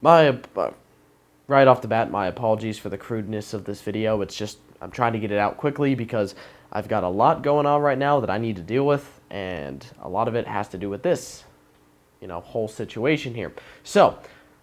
Right off the bat, my apologies for the crudeness of this video. It's just, I'm trying to get it out quickly because I've got a lot going on right now that I need to deal with, and a lot of it has to do with this, whole situation here. So,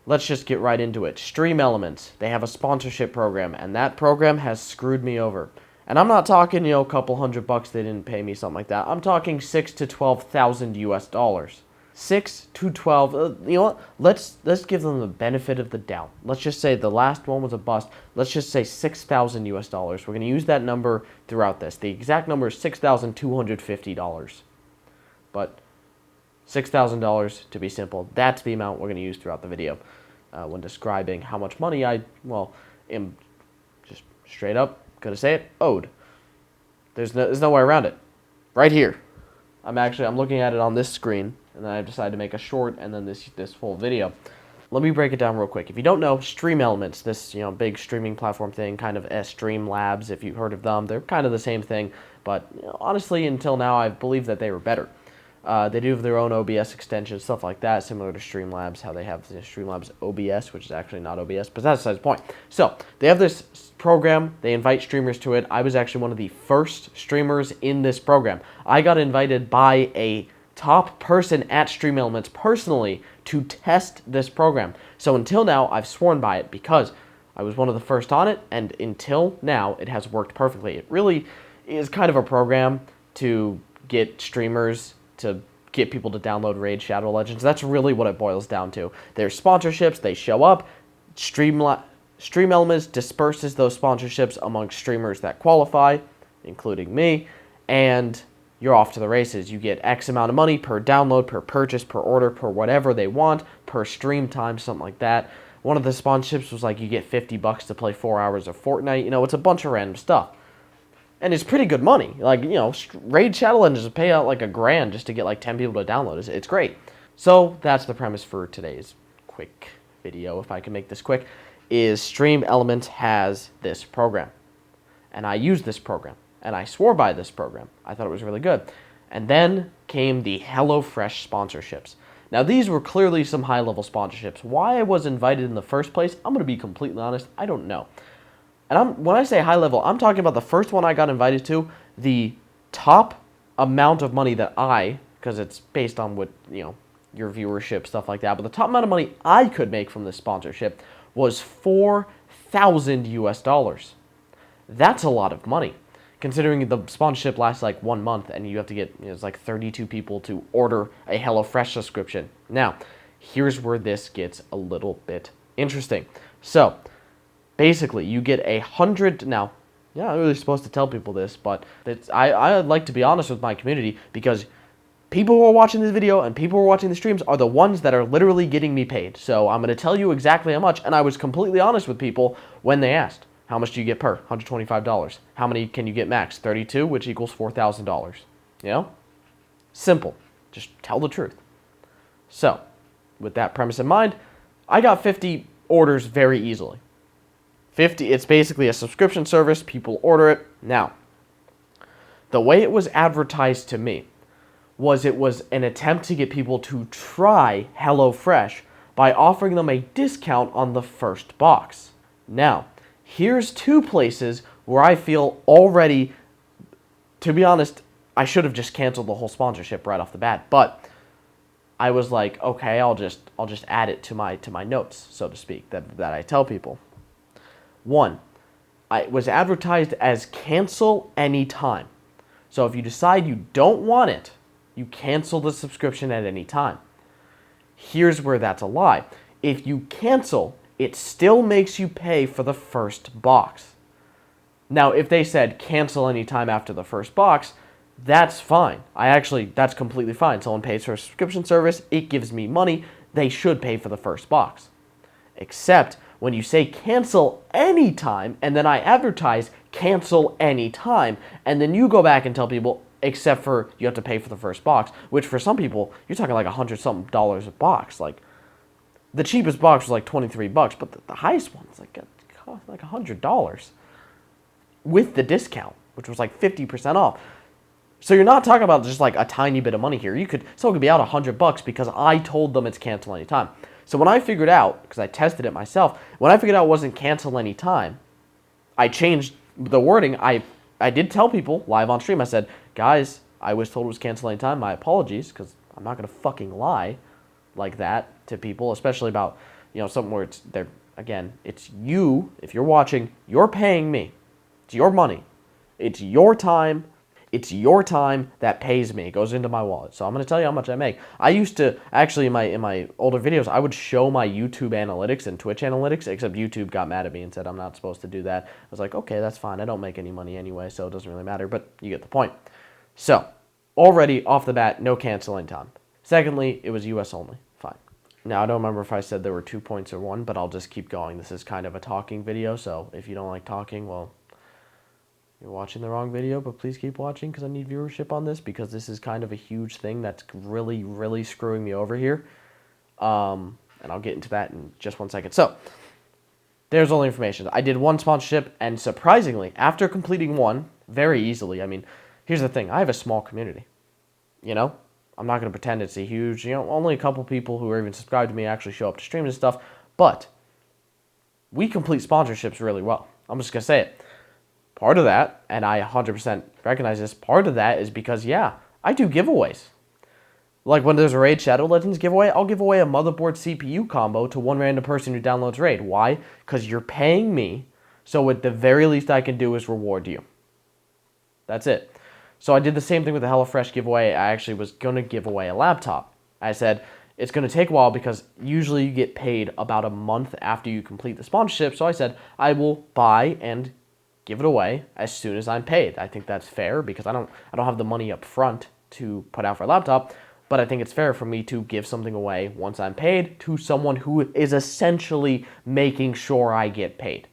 let's just get right into it. Stream Elements, they have a sponsorship program, and that program has screwed me over. And I'm not talking, a couple $100 they didn't pay me, something like that. I'm talking 6 to 12,000 US dollars. 6 to 12, you know what? Let's give them the benefit of the doubt. Let's just say the last one was a bust. Let's just say 6,000 US dollars. We're going to use that number throughout this. The exact number is $6,250. But $6,000 to be simple. That's the amount we're going to use throughout the video when describing how much money I am just straight up going to say it, owed. There's no way around it. Right here. I'm looking at it on this screen, and then I've decided to make a short and then this full video. Let me break it down real quick. If you don't know, Stream Elements, this big streaming platform thing, kind of Streamlabs, if you've heard of them, they're kind of the same thing, but honestly, until now, I believe that they were better. They do have their own OBS extensions, stuff like that, similar to Streamlabs, how they have the Streamlabs OBS, which is actually not OBS, but that's besides the point. So, they have this program, they invite streamers to it. I was actually one of the first streamers in this program. I got invited by a top person at Stream Elements personally to test this program. So until now, I've sworn by it because I was one of the first on it, and until now, it has worked perfectly. It really is kind of a program to get streamers to get people to download Raid Shadow Legends. That's really what it boils down to. There's sponsorships, they show up, Stream Elements disperses those sponsorships among streamers that qualify, including me, and you're off to the races. You get X amount of money per download, per purchase, per order, per whatever they want, per stream time, something like that. One of the sponsorships was like you get $50 to play 4 hours of Fortnite. It's a bunch of random stuff. And it's pretty good money. Like, Raid Shadow Legends pay out like $1,000 just to get like 10 people to download. It's great. So that's the premise for today's quick video, if I can make this quick, is Stream Elements has this program. And I use this program. And I swore by this program. I thought it was really good. And then came the HelloFresh sponsorships. Now, these were clearly some high-level sponsorships. Why I was invited in the first place, I'm going to be completely honest, I don't know. And when I say high-level, I'm talking about the first one I got invited to, the top amount of money that because it's based on what, your viewership, stuff like that, but the top amount of money I could make from this sponsorship was 4,000 US dollars. That's a lot of money, considering the sponsorship lasts like 1 month and you have to get, it's like 32 people to order a HelloFresh subscription. Now, here's where this gets a little bit interesting. So, basically, you get 100, now, yeah, I'm not really supposed to tell people this, but I like to be honest with my community because people who are watching this video and people who are watching the streams are the ones that are literally getting me paid. So I'm going to tell you exactly how much, and I was completely honest with people when they asked. How much do you get per? $125. How many can you get max? 32, which equals $4,000. Simple. Just tell the truth. So, with that premise in mind, I got 50 orders very easily. 50, it's basically a subscription service. People order it. Now, the way it was advertised to me was it was an attempt to get people to try HelloFresh by offering them a discount on the first box. Now, here's two places where I feel already, to be honest, I should have just canceled the whole sponsorship right off the bat, but I was like, okay, I'll just add it to my notes, so to speak, that I tell people. One, it was advertised as cancel anytime. So if you decide you don't want it, you cancel the subscription at any time. Here's where that's a lie. If you cancel, it still makes you pay for the first box. Now, if they said cancel anytime after the first box, that's fine. That's completely fine. Someone pays for a subscription service, it gives me money, they should pay for the first box. Except when you say cancel anytime, and then I advertise cancel anytime, and then you go back and tell people, except for you have to pay for the first box, which for some people, you're talking like $100-something a box. Like, the cheapest box was like $23, but the highest one is like $100 with the discount, which was like 50% off. So you're not talking about just like a tiny bit of money here. Someone could be out $100 because I told them it's cancel anytime. So when I figured out, because I tested it myself, when I figured out it wasn't cancel any time, I changed the wording. I did tell people live on stream, I said, guys, I was told it was cancel any time. My apologies, because I'm not going to fucking lie like that to people, especially about, something where again, it's you, if you're watching, you're paying me. It's your money. It's your time. It's your time that pays me. It goes into my wallet. So I'm going to tell you how much I make. I used to, actually, in my older videos, I would show my YouTube analytics and Twitch analytics, except YouTube got mad at me and said I'm not supposed to do that. I was like, okay, that's fine. I don't make any money anyway, so it doesn't really matter, but you get the point. So, already, off the bat, no canceling time. Secondly, it was US only. Fine. Now, I don't remember if I said there were 2 points or one, but I'll just keep going. This is kind of a talking video, so if you don't like talking, well, you're watching the wrong video, but please keep watching because I need viewership on this, because this is kind of a huge thing that's really, really screwing me over here. And I'll get into that in just 1 second. So, there's all the information. I did one sponsorship, and surprisingly, after completing one, very easily, I mean, here's the thing. I have a small community, I'm not going to pretend it's a huge, only a couple people who are even subscribed to me actually show up to streams and stuff, but we complete sponsorships really well. I'm just going to say it. Part of that, and I 100% recognize this, part of that is because, I do giveaways. Like when there's a Raid Shadow Legends giveaway, I'll give away a motherboard CPU combo to one random person who downloads Raid. Why? Because you're paying me, so at the very least I can do is reward you. That's it. So I did the same thing with the HelloFresh giveaway. I actually was going to give away a laptop. I said, it's going to take a while because usually you get paid about a month after you complete the sponsorship. So I said, I will buy and give it away as soon as I'm paid. I think that's fair because I don't have the money up front to put out for a laptop, but I think it's fair for me to give something away once I'm paid to someone who is essentially making sure I get paid.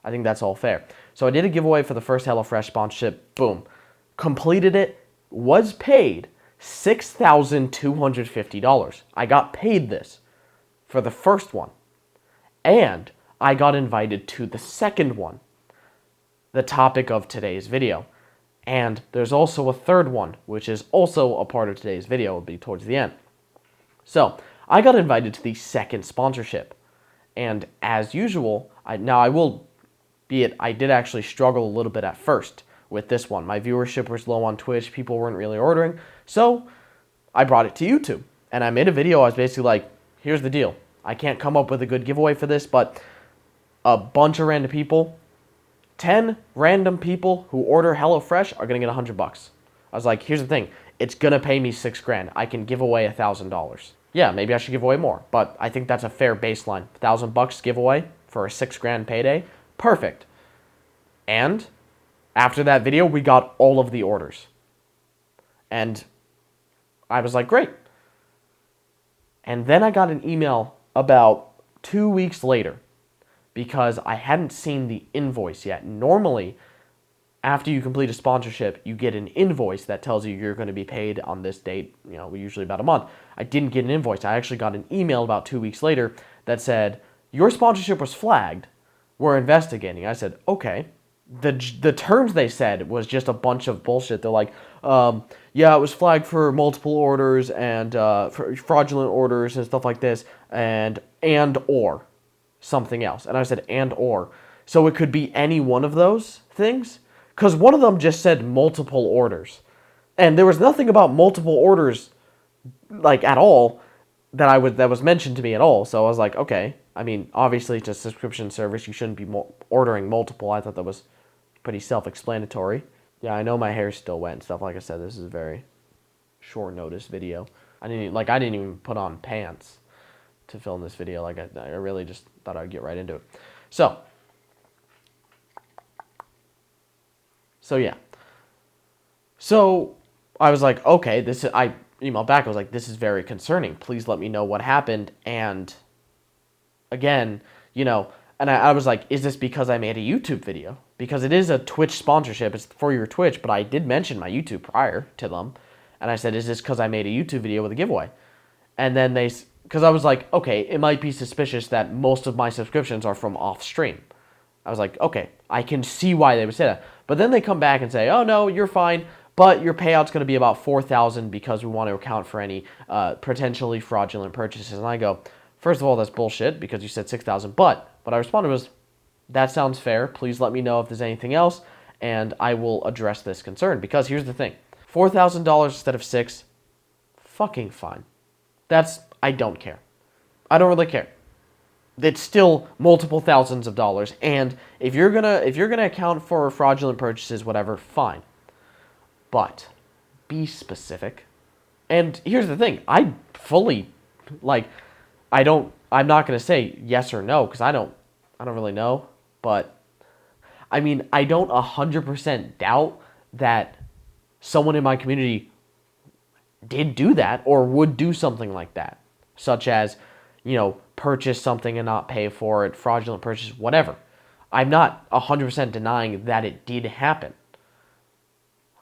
I think that's all fair. So I did a giveaway for the first HelloFresh sponsorship. Boom. Completed it. Was paid $6,250. I got paid this for the first one. And I got invited to the second one, the topic of today's video. And there's also a third one, which is also a part of today's video. It'll be towards the end. So, I got invited to the second sponsorship. And as usual, I did actually struggle a little bit at first with this one. My viewership was low on Twitch. People weren't really ordering. So, I brought it to YouTube. And I made a video. I was basically like, here's the deal. I can't come up with a good giveaway for this, but a bunch of random people, 10 random people who order HelloFresh are going to get $100. I was like, here's the thing. It's going to pay me $6,000. I can give away $1,000. Yeah, maybe I should give away more, but I think that's a fair baseline. $1,000 giveaway for a $6,000 payday. Perfect. And after that video, we got all of the orders. And I was like, great. And then I got an email about 2 weeks later, because I hadn't seen the invoice yet. Normally, after you complete a sponsorship, you get an invoice that tells you you're going to be paid on this date, usually about a month. I didn't get an invoice. I actually got an email about 2 weeks later that said, your sponsorship was flagged. We're investigating. I said, okay. The terms they said was just a bunch of bullshit. They're like, yeah, it was flagged for multiple orders and for fraudulent orders and stuff like this, and or something else. And I said, and or. So it could be any one of those things? Because one of them just said multiple orders. And there was nothing about multiple orders, like, at all, that was mentioned to me at all. So I was like, okay. I mean, obviously it's a subscription service. You shouldn't be ordering multiple. I thought that was pretty self-explanatory. Yeah, I know my hair's still wet and stuff. Like I said, this is a very short notice video. I didn't even put on pants to film this video. Like, I really just thought I'd get right into it. So yeah. So I was like, okay, I emailed back. I was like, this is very concerning. Please let me know what happened. And again, and I was like, is this because I made a YouTube video? Because it is a Twitch sponsorship. It's for your Twitch, but I did mention my YouTube prior to them. And I said, is this because I made a YouTube video with a giveaway? And then because I was like, okay, it might be suspicious that most of my subscriptions are from off stream. I was like, okay, I can see why they would say that. But then they come back and say, oh no, you're fine, but your payout's going to be about $4,000 because we want to account for any potentially fraudulent purchases. And I go, First of all, that's bullshit because you said 6,000. But what I responded was, that sounds fair. Please let me know if there's anything else, and I will address this concern. Because here's the thing. $4,000 instead of 6, fucking fine. I don't care. I don't really care. It's still multiple thousands of dollars, and if you're gonna account for fraudulent purchases, whatever, fine. But be specific. And here's the thing: I fully, I'm not gonna say yes or no because I don't really know. But I mean, I don't 100% doubt that someone in my community did do that or would do something like that, such as, purchase something and not pay for it, fraudulent purchase, whatever. I'm not 100% denying that it did happen.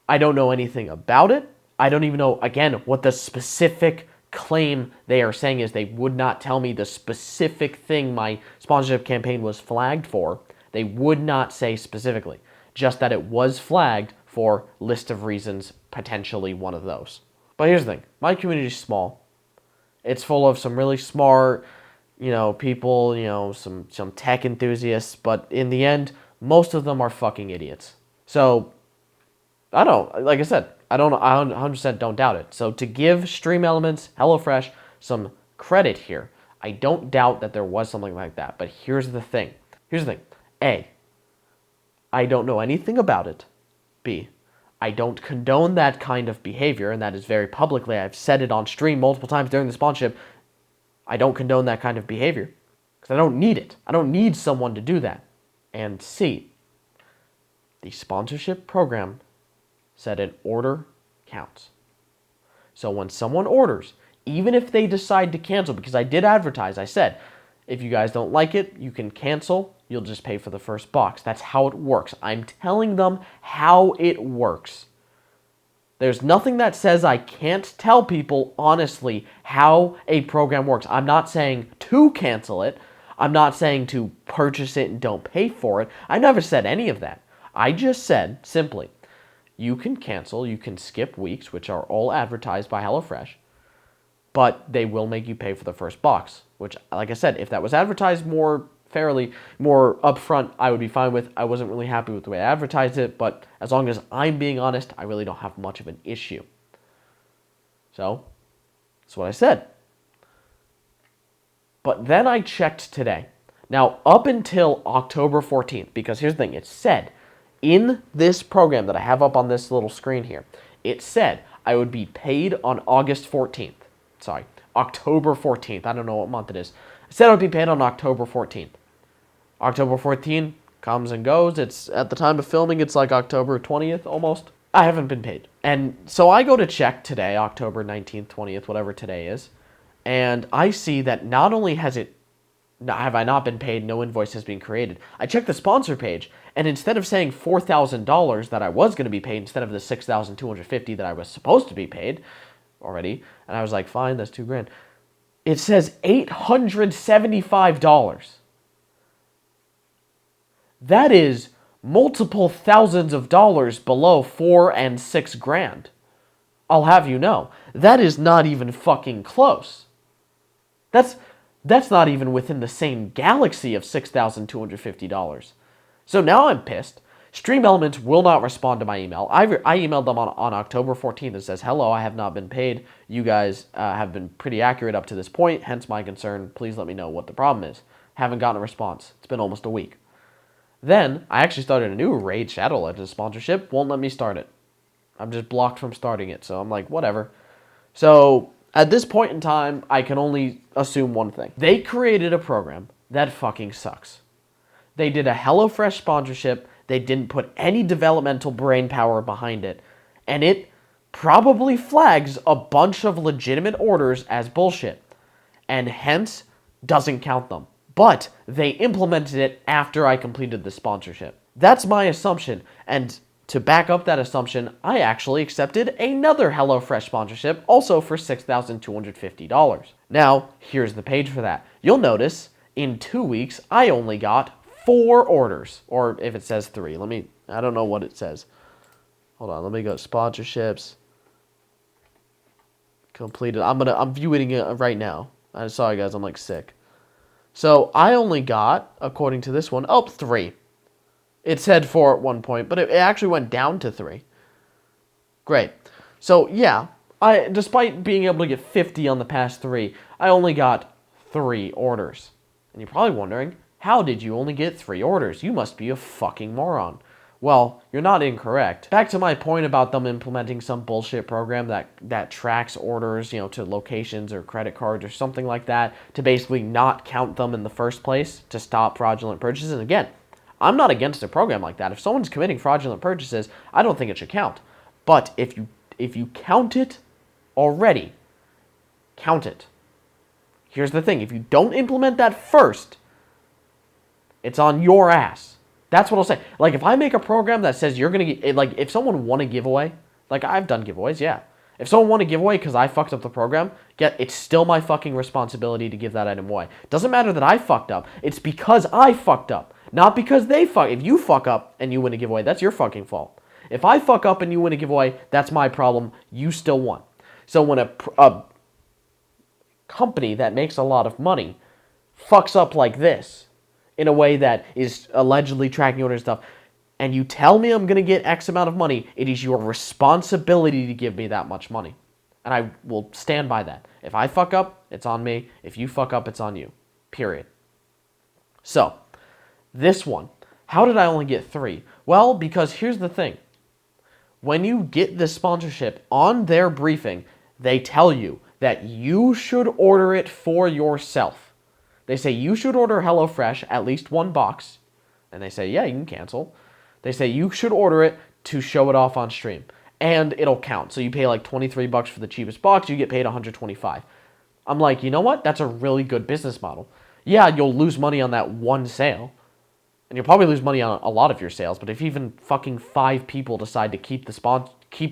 I don't know anything about it. I don't even know, again, what the specific claim they are saying is. They would not tell me the specific thing my sponsorship campaign was flagged for. They would not say specifically, just that it was flagged for list of reasons, potentially one of those. But here's the thing. My community is small. It's full of some really smart, people, some tech enthusiasts, but in the end, most of them are fucking idiots. So, like I said, I 100% don't doubt it. So to give Stream Elements, HelloFresh some credit here, I don't doubt that there was something like that. But here's the thing. A, I don't know anything about it. B, I don't condone that kind of behavior, and that is very publicly. I've said it on stream multiple times during the sponsorship. I don't condone that kind of behavior because I don't need it. I don't need someone to do that. And C, the sponsorship program said an order counts. So when someone orders, even if they decide to cancel, because I did advertise, I said, if you guys don't like it, you can cancel. You'll just pay for the first box. That's how it works. I'm telling them how it works. There's nothing that says I can't tell people honestly how a program works. I'm not saying to cancel it. I'm not saying to purchase it and don't pay for it. I never said any of that. I just said simply, you can cancel, you can skip weeks, which are all advertised by HelloFresh, but they will make you pay for the first box, which, like I said, if that was advertised more fairly, more upfront, I would be fine with. I wasn't really happy with the way I advertised it, but as long as I'm being honest, I really don't have much of an issue. So, that's what I said. But then I checked today. Now, up until October 14th, because here's the thing, it said in this program that I have up on this little screen here, it said I would be paid on August 14th. Sorry, October 14th. I don't know what month it is. It said I would be paid on October 14th. October 14th comes and goes. It's at the time of filming, it's like October 20th almost. I haven't been paid. And so I go to check today, October 19th, 20th, whatever today is, and I see that not only have I not been paid, no invoice has been created. I checked the sponsor page, and instead of saying $4,000 that I was going to be paid, instead of the $6,250 that I was supposed to be paid already, and I was like, fine, that's $2,000. It says $875. That is multiple thousands of dollars below $4,000 and $6,000. I'll have you know, that is not even fucking close. That's not even within the same galaxy of $6,250. So now I'm pissed. Stream Elements will not respond to my email. I emailed them on October 14th and says, hello, I have not been paid. You guys have been pretty accurate up to this point, hence my concern. Please let me know what the problem is. Haven't gotten a response. It's been almost a week. Then, I actually started a new Raid Shadow Legends sponsorship. Won't let me start it. I'm just blocked from starting it, so I'm like, whatever. So, at this point in time, I can only assume one thing. They created a program that fucking sucks. They did a HelloFresh sponsorship. They didn't put any developmental brain power behind it. And it probably flags a bunch of legitimate orders as bullshit. And hence, doesn't count them. But they implemented it after I completed the sponsorship. That's my assumption. And to back up that assumption, I actually accepted another HelloFresh sponsorship, also for $6,250. Now, here's the page for that. You'll notice, in 2 weeks, I only got 4 orders. Or if it says 3, I don't know what it says. Hold on, let me go to sponsorships. Completed. I'm viewing it right now. I'm sorry, guys. I'm, like, sick. So I only got, according to this one, 3. It said 4 at one point, but it actually went down to 3. Great. So, yeah, despite being able to get 50 on the past 3, I only got 3 orders. And you're probably wondering, how did you only get 3 orders? You must be a fucking moron. Well, you're not incorrect. Back to my point about them implementing some bullshit program that tracks orders, to locations or credit cards or something like that to basically not count them in the first place to stop fraudulent purchases. And again, I'm not against a program like that. If someone's committing fraudulent purchases, I don't think it should count. But if you count it already, count it. Here's the thing. If you don't implement that first, it's on your ass. That's what I'll say. Like, if I make a program that says you're going to get, like, if someone won a giveaway, like, I've done giveaways, yeah. If someone won a giveaway because I fucked up the program, it's still my fucking responsibility to give that item away. Doesn't matter that I fucked up. It's because I fucked up. Not because they If you fuck up and you win a giveaway, that's your fucking fault. If I fuck up and you win a giveaway, that's my problem. You still won. So when a company that makes a lot of money fucks up like this, in a way that is allegedly tracking orders and stuff, and you tell me I'm going to get X amount of money, it is your responsibility to give me that much money. And I will stand by that. If I fuck up, it's on me. If you fuck up, it's on you. Period. So, this one. How did I only get 3? Well, because here's the thing. When you get the sponsorship on their briefing, they tell you that you should order it for yourself. They say you should order HelloFresh, at least 1 box. And they say, yeah, you can cancel. They say you should order it to show it off on stream. And it'll count. So you pay like $23 for the cheapest box, you get paid $125. I'm like, you know what? That's a really good business model. Yeah, you'll lose money on that one sale. And you'll probably lose money on a lot of your sales. But if even fucking 5 people decide to keep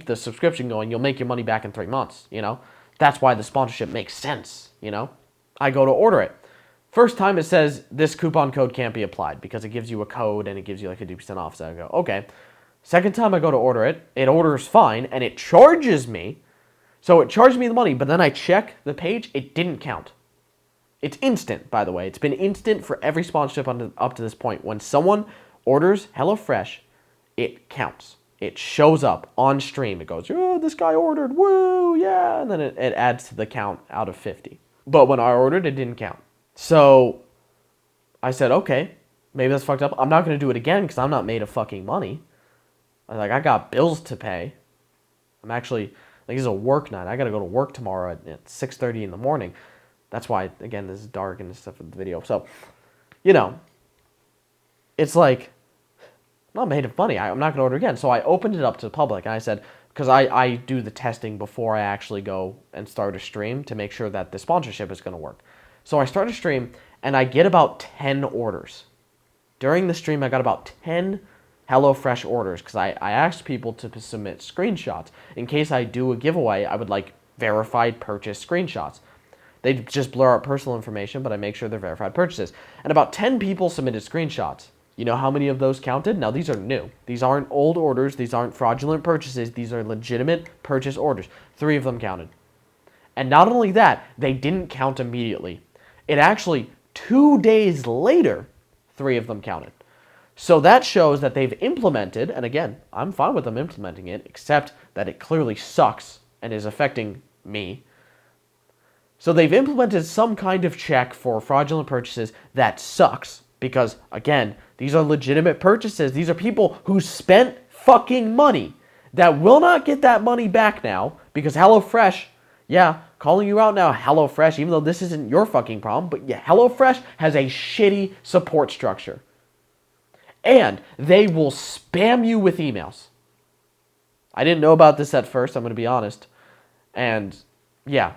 the subscription going, you'll make your money back in 3 months, That's why the sponsorship makes sense, I go to order it. First time it says this coupon code can't be applied because it gives you a code and it gives you like 50% off. So I go, okay. Second time I go to order it, it orders fine and it charges me. So it charged me the money, but then I check the page, it didn't count. It's instant, by the way. It's been instant for every sponsorship up to this point. When someone orders HelloFresh, it counts. It shows up on stream. It goes, oh, this guy ordered, woo, yeah. And then it adds to the count out of 50. But when I ordered, it didn't count. So I said, okay, maybe that's fucked up. I'm not going to do it again because I'm not made of fucking money. I got bills to pay. I'm actually, this is a work night. I got to go to work tomorrow at 6:30 in the morning. That's why, again, this is dark and stuff in the video. So, it's like, I'm not made of money. I'm not going to order again. So I opened it up to the public and I said, because I do the testing before I actually go and start a stream to make sure that the sponsorship is going to work. So I start a stream, and I get about 10 orders. During the stream, I got about 10 HelloFresh orders, because I asked people to submit screenshots. In case I do a giveaway, I would like verified purchase screenshots. They just blur out personal information, but I make sure they're verified purchases. And about 10 people submitted screenshots. You know how many of those counted? Now, these are new. These aren't old orders. These aren't fraudulent purchases. These are legitimate purchase orders. 3 of them counted. And not only that, they didn't count immediately. It actually, 2 days later, 3 of them counted. So that shows that they've implemented, and again, I'm fine with them implementing it, except that it clearly sucks and is affecting me. So they've implemented some kind of check for fraudulent purchases that sucks, because, again, these are legitimate purchases. These are people who spent fucking money that will not get that money back now, because HelloFresh, yeah, calling you out now, HelloFresh, even though this isn't your fucking problem, but yeah, HelloFresh has a shitty support structure. And they will spam you with emails. I didn't know about this at first, I'm going to be honest. And, yeah,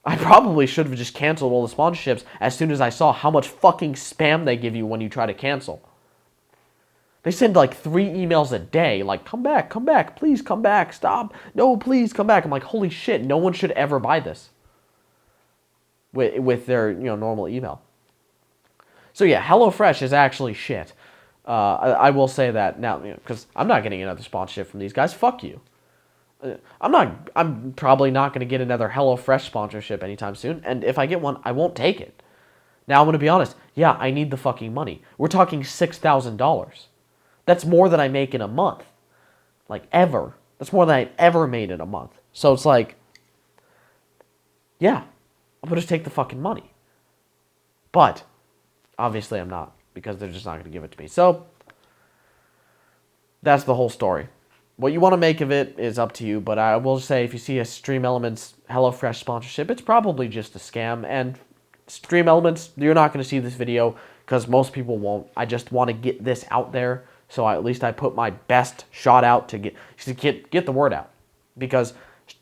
I probably should have just canceled all the sponsorships as soon as I saw how much fucking spam they give you when you try to cancel. They send like 3 emails a day, like, come back, please come back, stop, no, please come back. I'm like, holy shit, no one should ever buy this with their, normal email. So yeah, HelloFresh is actually shit. I will say that now, because I'm not getting another sponsorship from these guys. Fuck you. I'm probably not going to get another HelloFresh sponsorship anytime soon. And if I get one, I won't take it. Now I'm going to be honest. Yeah, I need the fucking money. We're talking $6,000. That's more than I make in a month. Like, ever. That's more than I ever made in a month. So it's like, yeah, I'm going to just take the fucking money. But, obviously I'm not, because they're just not going to give it to me. So, that's the whole story. What you want to make of it is up to you, but I will say if you see a Stream Elements HelloFresh sponsorship, it's probably just a scam. And Stream Elements, you're not going to see this video because most people won't. I just want to get this out there, so at least I put my best shot out to get the word out, because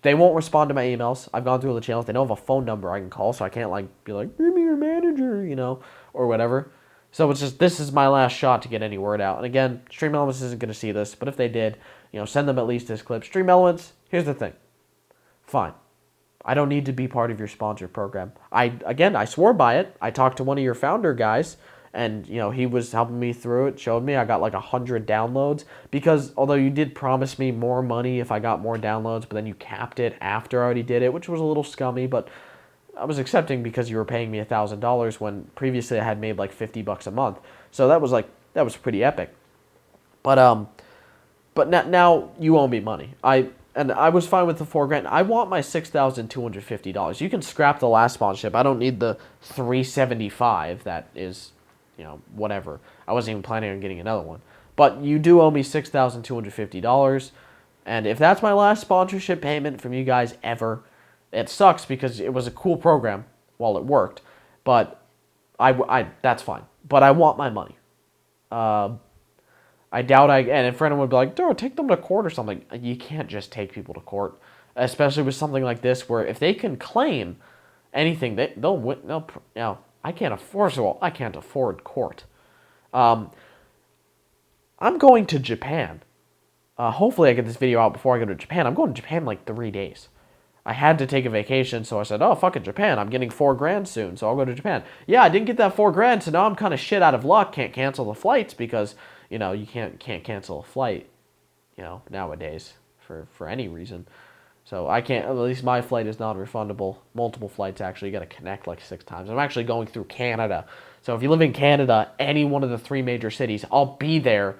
they won't respond to my emails. I've gone through all the channels. They don't have a phone number I can call, so I can't like be like, give me your manager, you know, or whatever. So it's just, this is my last shot to get any word out. And again, Stream Elements isn't going to see this, but if they did, you know, send them at least this clip. Stream Elements, here's the thing. Fine. I don't need to be part of your sponsor program. I swore by it. I talked to one of your founder guys, and, you know, he was helping me through it, showed me I got like 100 downloads, because although you did promise me more money if I got more downloads, but then you capped it after I already did it, which was a little scummy, but I was accepting because you were paying me $1,000 when previously I had made like $50 a month. So that was pretty epic. But now you owe me money. I was fine with the $4,000. I want my $6,250. You can scrap the last sponsorship. I don't need the $375. That is, you know, whatever. I wasn't even planning on getting another one. But you do owe me $6,250. And if that's my last sponsorship payment from you guys ever, it sucks because it was a cool program while it worked, but that's fine. But I want my money. I doubt and a friend would be like, dude, take them to court or something. You can't just take people to court, especially with something like this where if they can claim anything, they'll win. You know, I can't afford court. I'm going to Japan. Hopefully I get this video out before I go to Japan. I'm going to Japan in like 3 days. I had to take a vacation, so I said, oh, fuck it, Japan. I'm getting $4,000 soon, so I'll go to Japan. Yeah, I didn't get that $4,000, so now I'm kind of shit out of luck. Can't cancel the flights because, you know, you can't cancel a flight, you know, nowadays for any reason. So I can't, at least my flight is non-refundable. Multiple flights, actually. You got to connect like 6 times. I'm actually going through Canada. So if you live in Canada, any one of the 3 major cities, I'll be there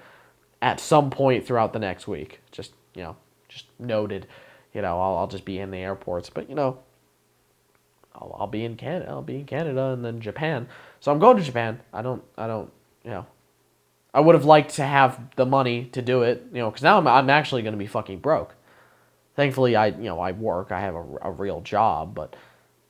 at some point throughout the next week. Just, you know, just noted. You know, I'll just be in the airports, but you know, I'll be in Canada. I'll be in Canada and then Japan. So I'm going to Japan. I don't, you know, I would have liked to have the money to do it, you know, because now I'm actually going to be fucking broke. Thankfully, I work. I have a real job, but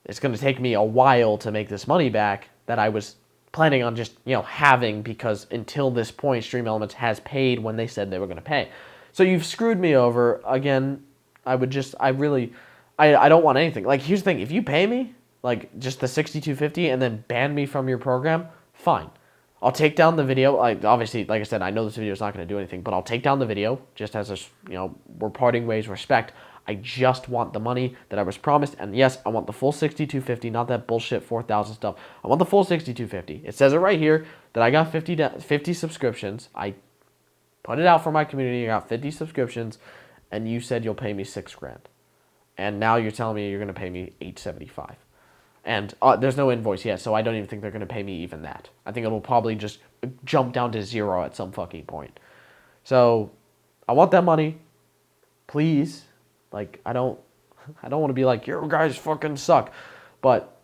it's going to take me a while to make this money back that I was planning on just, you know, having, because until this point, Stream Elements has paid when they said they were going to pay. So you've screwed me over again. I don't want anything. Like, here's the thing. If you pay me, like, just the $6,250 and then ban me from your program, fine. I'll take down the video. Obviously, like I said, I know this video is not going to do anything, but I'll take down the video just as a, you know, we're parting ways, respect. I just want the money that I was promised. And yes, I want the full $6,250, not that bullshit 4,000 stuff. I want the full $6,250. It says it right here that I got 50 subscriptions. I put it out for my community. I got 50 subscriptions. And you said you'll pay me $6,000, and now you're telling me you're going to pay me $875, and there's no invoice yet, so I don't even think they're going to pay me even that. I think it'll probably just jump down to 0 at some fucking point. So I want that money, please. Like, I don't want to be like, you guys fucking suck, but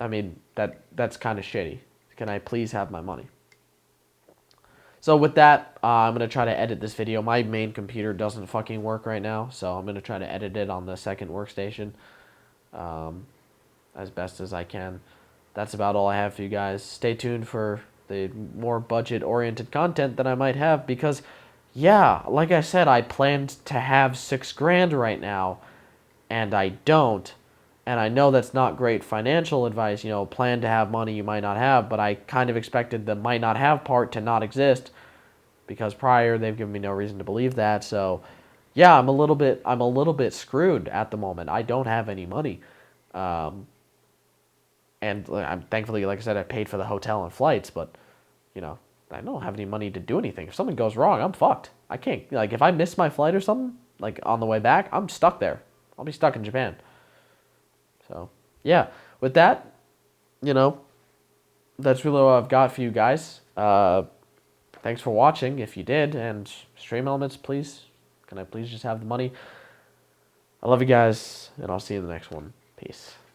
I mean that's kind of shitty. Can I please have my money? So with that, I'm going to try to edit this video. My main computer doesn't fucking work right now, so I'm going to try to edit it on the second workstation as best as I can. That's about all I have for you guys. Stay tuned for the more budget-oriented content that I might have, because, yeah, like I said, I planned to have $6,000 right now, and I don't. And I know that's not great financial advice, you know, plan to have money you might not have, but I kind of expected the might not have part to not exist, because prior they've given me no reason to believe that. So, yeah, I'm a little bit screwed at the moment. I don't have any money. And I'm thankfully, like I said, I paid for the hotel and flights, but, you know, I don't have any money to do anything. If something goes wrong, I'm fucked. I can't, like, if I miss my flight or something, like on the way back, I'm stuck there. I'll be stuck in Japan. So, yeah. With that, you know, that's really all I've got for you guys. Thanks for watching if you did, and Stream Elements, please, can I please just have the money? I love you guys, and I'll see you in the next one. Peace.